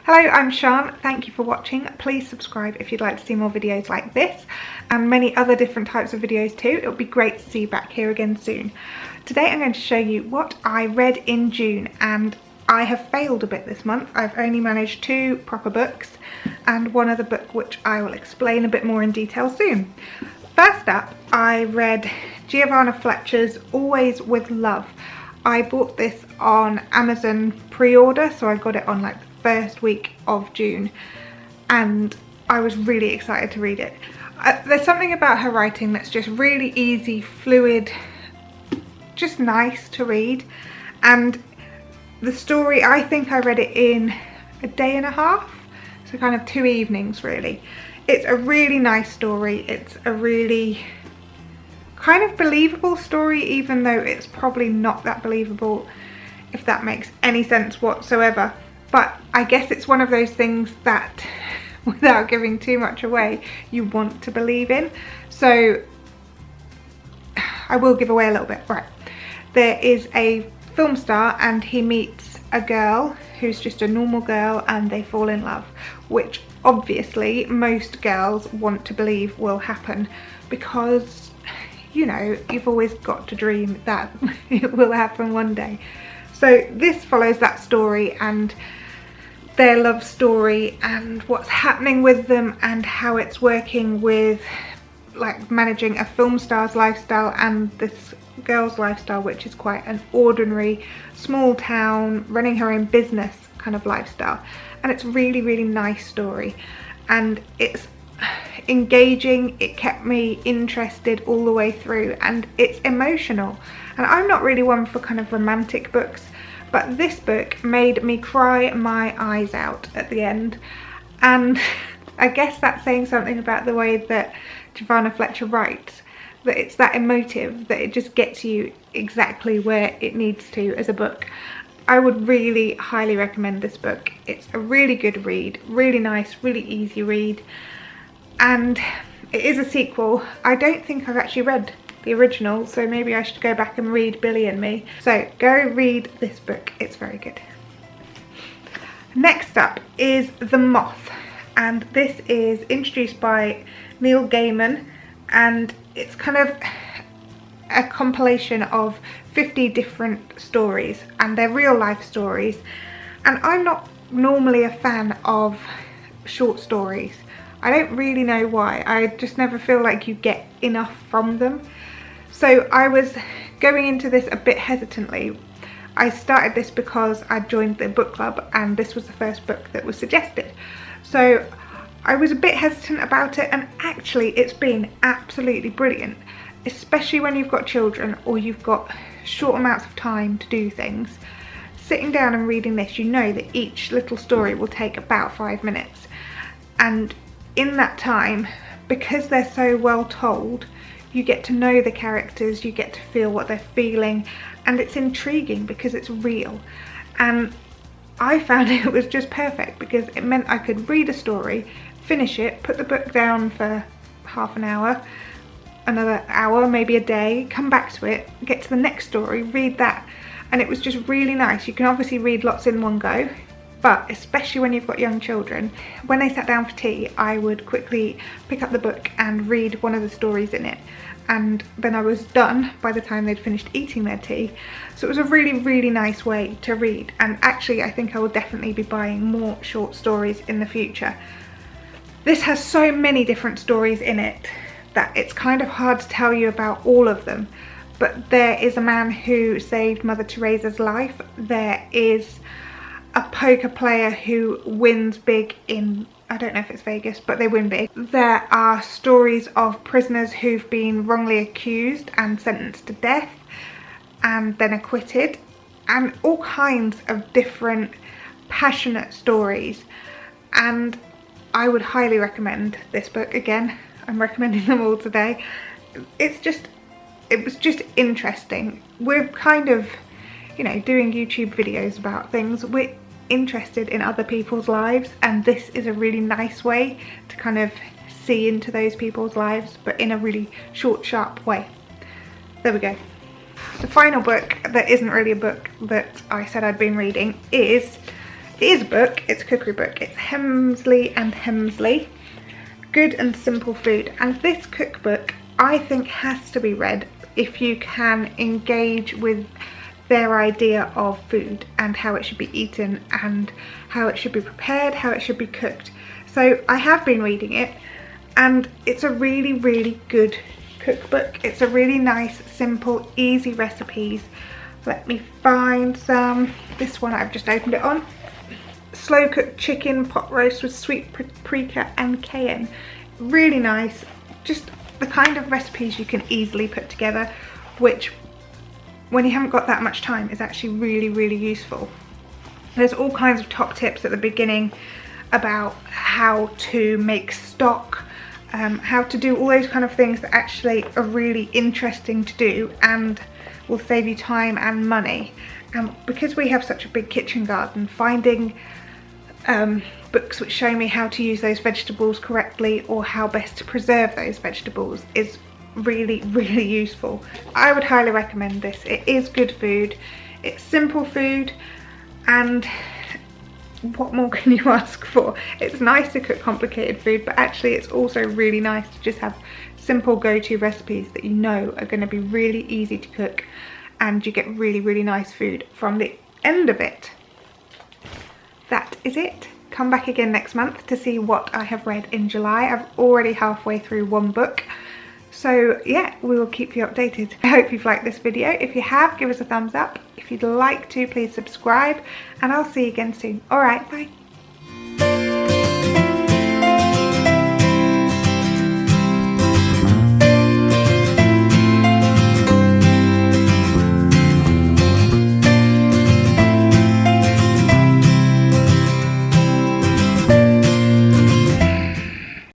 Hello, I'm Sian. Thank you for watching. Please subscribe if you'd like to see more videos like this and many other different types of videos too. It would be great to see you back here again soon. Today I'm going to show you what I read in June, and I have failed a bit this month. I've only managed 2 proper books and one other book which I will explain a bit more in detail soon. First up, I read Giovanna Fletcher's Always With Love. I bought this on Amazon pre-order, so I got it on like the first week of June, and I was really excited to read it. There's something about her writing that's just really easy, fluid, just nice to read. And the story, I think I read it in a day and a half, so kind of 2 evenings really. It's a really nice story. It's a really kind of believable story, even though it's probably not that believable, if that makes any sense whatsoever. But I guess it's one of those things that, without giving too much away, you want to believe in. So I will give away a little bit. Right, there is a film star and he meets a girl who's just a normal girl, and they fall in love, which obviously most girls want to believe will happen, because you know, you've always got to dream that it will happen one day. So this follows that story and their love story and what's happening with them and how it's working with like managing a film star's lifestyle and this girl's lifestyle, which is quite an ordinary small town running her own business kind of lifestyle. And it's really, really nice story, and it's engaging. It kept me interested all the way through, and it's emotional. And I'm not really one for kind of romantic books, but this book made me cry my eyes out at the end. And I guess that's saying something about the way that Giovanna Fletcher writes, that it's that emotive, that it just gets you exactly where it needs to as a book. I would really highly recommend this book. It's a really good read, really nice, really easy read. And it is a sequel. I don't think I've actually read the original, so maybe I should go back and read Billy and Me. So go read this book, it's very good. Next up is The Moth, and this is introduced by Neil Gaiman, and it's kind of a compilation of 50 different stories, and they're real life stories. And I'm not normally a fan of short stories. I don't really know why. I just never feel like you get enough from them. So I was going into this a bit hesitantly. I started this because I joined the book club and this was the first book that was suggested. So I was a bit hesitant about it, and actually it's been absolutely brilliant, especially when you've got children or you've got short amounts of time to do things. Sitting down and reading this, you know that each little story will take about 5 minutes. And in that time, because they're so well told, you get to know the characters, you get to feel what they're feeling, and it's intriguing because it's real. And I found it was just perfect because it meant I could read a story, finish it, put the book down for half an hour, another hour, maybe a day, come back to it, get to the next story, read that. And it was just really nice. You can obviously read lots in one go, but especially when you've got young children, when they sat down for tea, I would quickly pick up the book and read one of the stories in it. And then I was done by the time they'd finished eating their tea. So it was a really, really nice way to read. And actually, I think I will definitely be buying more short stories in the future. This has so many different stories in it that it's kind of hard to tell you about all of them. But there is a man who saved Mother Teresa's life. There is a poker player who wins big in, I don't know if it's Vegas, but they win big. There are stories of prisoners who've been wrongly accused and sentenced to death and then acquitted, and all kinds of different passionate stories. And I would highly recommend this book. Again, I'm recommending them all today. It was just interesting. We're kind of, you know, doing YouTube videos about things. We're interested in other people's lives, and this is a really nice way to kind of see into those people's lives, but in a really short, sharp way. There we go. The final book that isn't really a book that I said I'd been reading is It is a book, it's a cookery book. It's Hemsley and Hemsley, Good and Simple Food. And this cookbook, I think, has to be read if you can engage with their idea of food and how it should be eaten and how it should be prepared, how it should be cooked. So I have been reading it, and it's a really, really good cookbook. It's a really nice, simple, easy recipes. Let me find some. This one I've just opened it on. Slow cooked chicken pot roast with sweet paprika and cayenne. Really nice. Just the kind of recipes you can easily put together, which when you haven't got that much time is actually really, really useful. There's all kinds of top tips at the beginning about how to make stock, how to do all those kind of things that actually are really interesting to do and will save you time and money. Because we have such a big kitchen garden, finding books which show me how to use those vegetables correctly or how best to preserve those vegetables is really, really useful. I would highly recommend this. It is good food, it's simple food, and what more can you ask for? It's nice to cook complicated food, but actually it's also really nice to just have simple go-to recipes that you know are going to be really easy to cook, and you get really, really nice food from the end of it. That is it. Come back again next month to see what I have read in July. I'm already halfway through one book. So yeah, we will keep you updated. I hope you've liked this video. If you have, give us a thumbs up. If you'd like to, please subscribe, and I'll see you again soon. Alright, bye.